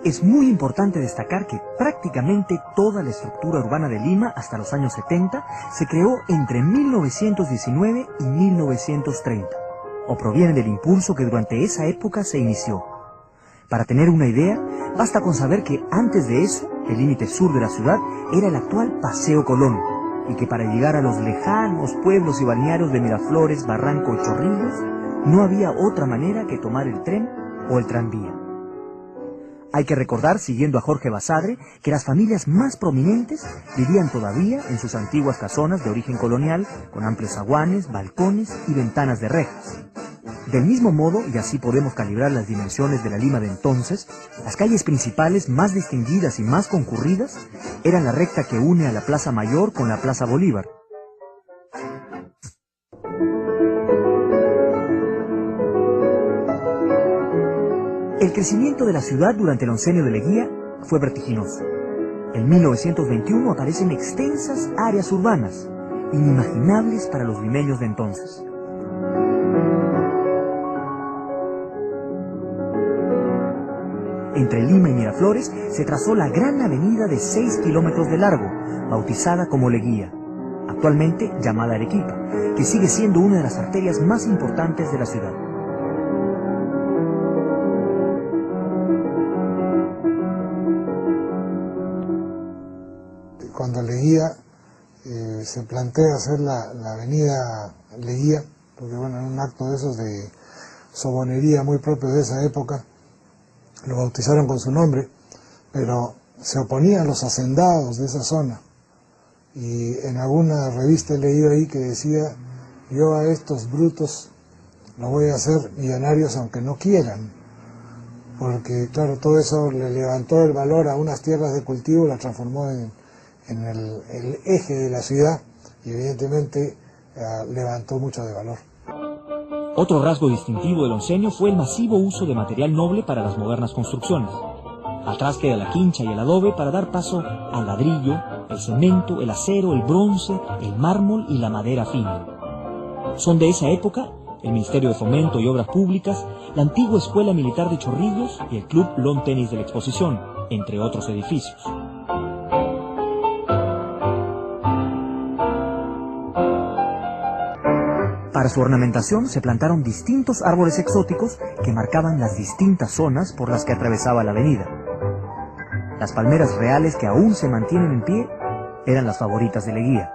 Es muy importante destacar que prácticamente toda la estructura urbana de Lima hasta los años 70 se creó entre 1919 y 1930, o proviene del impulso que durante esa época se inició. Para tener una idea, basta con saber que antes de eso, el límite sur de la ciudad era el actual Paseo Colón, y que para llegar a los lejanos pueblos y balnearios de Miraflores, Barranco y Chorrillos, no había otra manera que tomar el tren o el tranvía. Hay que recordar, siguiendo a Jorge Basadre, que las familias más prominentes vivían todavía en sus antiguas casonas de origen colonial, con amplios zaguanes, balcones y ventanas de rejas. Del mismo modo, y así podemos calibrar las dimensiones de la Lima de entonces, las calles principales más distinguidas y más concurridas eran la recta que une a la Plaza Mayor con la Plaza Bolívar. El crecimiento de la ciudad durante el oncenio de Leguía fue vertiginoso. En 1921 aparecen extensas áreas urbanas, inimaginables para los limeños de entonces. Entre Lima y Miraflores se trazó la gran avenida de 6 kilómetros de largo, bautizada como Leguía, actualmente llamada Arequipa, que sigue siendo una de las arterias más importantes de la ciudad. Cuando Leguía se plantea hacer la avenida Leguía, porque bueno, en un acto de esos de sobonería muy propio de esa época, lo bautizaron con su nombre, pero se oponían los hacendados de esa zona. Y en alguna revista he leído ahí que decía: yo a estos brutos los voy a hacer millonarios aunque no quieran, porque claro, todo eso le levantó el valor a unas tierras de cultivo, las transformó en el eje de la ciudad y evidentemente levantó mucho de valor. Otro rasgo distintivo del oncenio fue el masivo uso de material noble para las modernas construcciones. Atrás queda la quincha y el adobe para dar paso al ladrillo, el cemento, el acero, el bronce, el mármol y la madera fina. Son de esa época el Ministerio de Fomento y Obras Públicas, la antigua Escuela Militar de Chorrillos y el Club Lawn Tenis de la Exposición, entre otros edificios. Para su ornamentación se plantaron distintos árboles exóticos que marcaban las distintas zonas por las que atravesaba la avenida. Las palmeras reales que aún se mantienen en pie eran las favoritas de Leguía.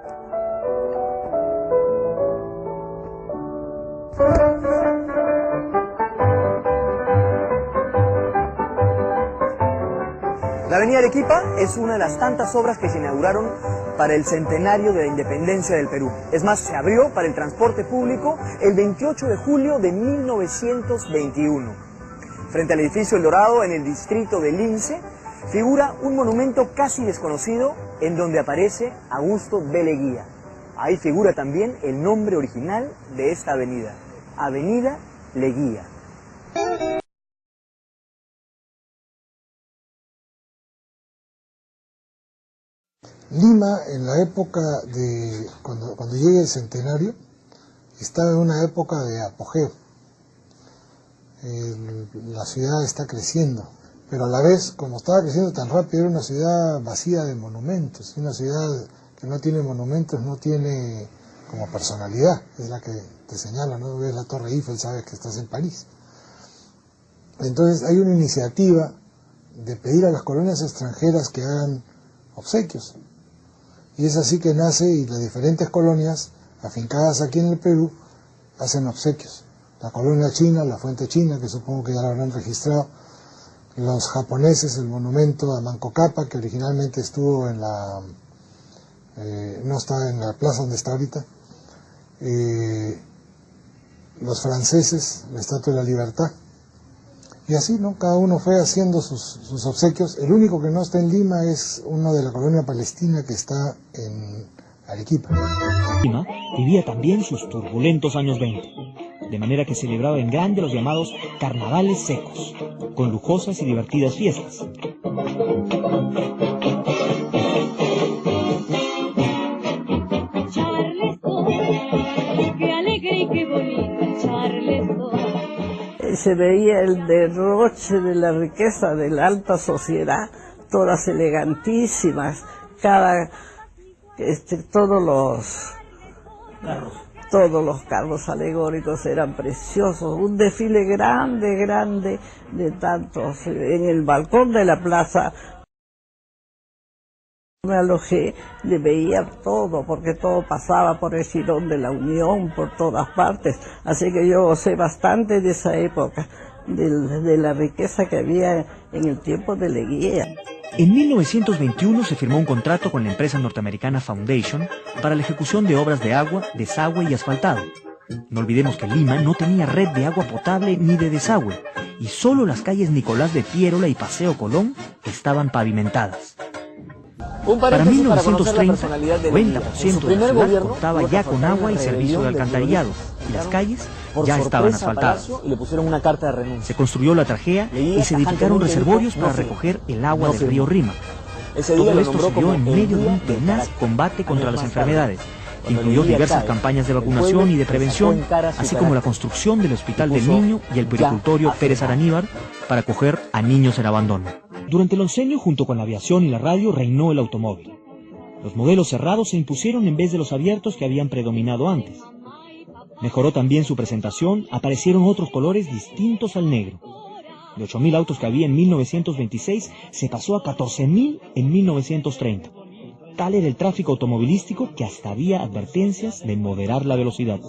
La avenida Arequipa es una de las tantas obras que se inauguraron para el centenario de la independencia del Perú. Es más, se abrió para el transporte público el 28 de julio de 1921. Frente al edificio El Dorado, en el distrito de Lince, figura un monumento casi desconocido en donde aparece Augusto B. Leguía. Ahí figura también el nombre original de esta avenida, Avenida Leguía. Lima, en la época de cuando llegue el centenario, estaba en una época de apogeo. La ciudad está creciendo, pero a la vez, como estaba creciendo tan rápido, era una ciudad vacía de monumentos. Una ciudad que no tiene monumentos no tiene como personalidad, es la que te señala, ¿no? Ves la Torre Eiffel, sabes que estás en París. Entonces hay una iniciativa de pedir a las colonias extranjeras que hagan obsequios. Y es así que nace, y las diferentes colonias afincadas aquí en el Perú hacen obsequios. La colonia china, la fuente china, que supongo que ya la habrán registrado. Los japoneses, el monumento a Manco Cápac, que originalmente estuvo en la... no está en la plaza donde está ahorita. Los franceses, la Estatua de la Libertad. Y así, ¿no? Cada uno fue haciendo sus obsequios. El único que no está en Lima es uno de la colonia palestina que está en Arequipa. Lima vivía también sus turbulentos años 20, de manera que celebraba en grande los llamados carnavales secos, con lujosas y divertidas fiestas. se veía el derroche de la riqueza de la alta sociedad, todas elegantísimas, todos los carros alegóricos eran preciosos, un desfile grande de tantos. En el balcón de la plaza me alojé, le veía todo, porque todo pasaba por el Jirón de la Unión, por todas partes, así que yo gocé bastante de esa época, de la riqueza que había en el tiempo de Leguía. En 1921 se firmó un contrato con la empresa norteamericana Foundation para la ejecución de obras de agua, desagüe y asfaltado. No olvidemos que Lima no tenía red de agua potable ni de desagüe, y solo las calles Nicolás de Piérola y Paseo Colón estaban pavimentadas. Para 1930, 90% de la ciudad contaba ya con agua y servicio de alcantarillado, y las calles ya estaban asfaltadas. Le pusieron una carta de renuncia. Se construyó la trajea y se edificaron reservorios para recoger el agua del río Rima. Todo esto se dio en medio de un tenaz combate contra las enfermedades. Incluyó diversas campañas de vacunación y de prevención, así como la construcción del Hospital del Niño y el puericultorio Pérez Araníbar para acoger a niños en abandono. Durante el oncenio, junto con la aviación y la radio, reinó el automóvil. Los modelos cerrados se impusieron en vez de los abiertos que habían predominado antes. Mejoró también su presentación, aparecieron otros colores distintos al negro. De 8.000 autos que había en 1926, se pasó a 14.000 en 1930. Tal era el tráfico automovilístico que hasta había advertencias de moderar la velocidad.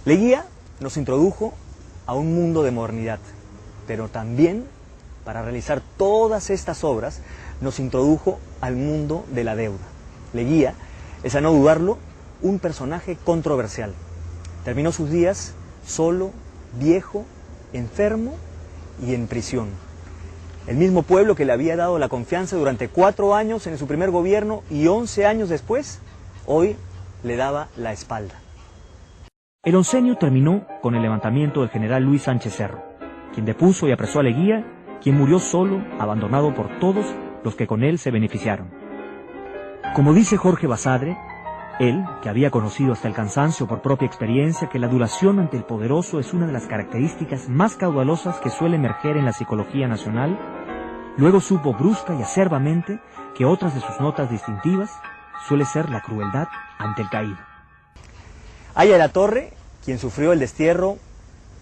Leguía nos introdujo a un mundo de modernidad, pero también, para realizar todas estas obras, nos introdujo al mundo de la deuda. Leguía es, a no dudarlo, un personaje controversial. Terminó sus días solo, viejo, enfermo y en prisión. El mismo pueblo que le había dado la confianza durante 4 años en su primer gobierno y 11 años después, hoy le daba la espalda. El oncenio terminó con el levantamiento del general Luis Sánchez Cerro, quien depuso y apresó a Leguía, quien murió solo, abandonado por todos los que con él se beneficiaron. Como dice Jorge Basadre, él, que había conocido hasta el cansancio por propia experiencia que la adulación ante el poderoso es una de las características más caudalosas que suele emerger en la psicología nacional, luego supo brusca y acerbamente que otras de sus notas distintivas suele ser la crueldad ante el caído. Aya La Torre, quien sufrió el destierro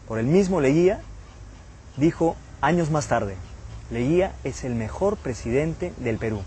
por el mismo Leguía, dijo años más tarde: Leguía es el mejor presidente del Perú.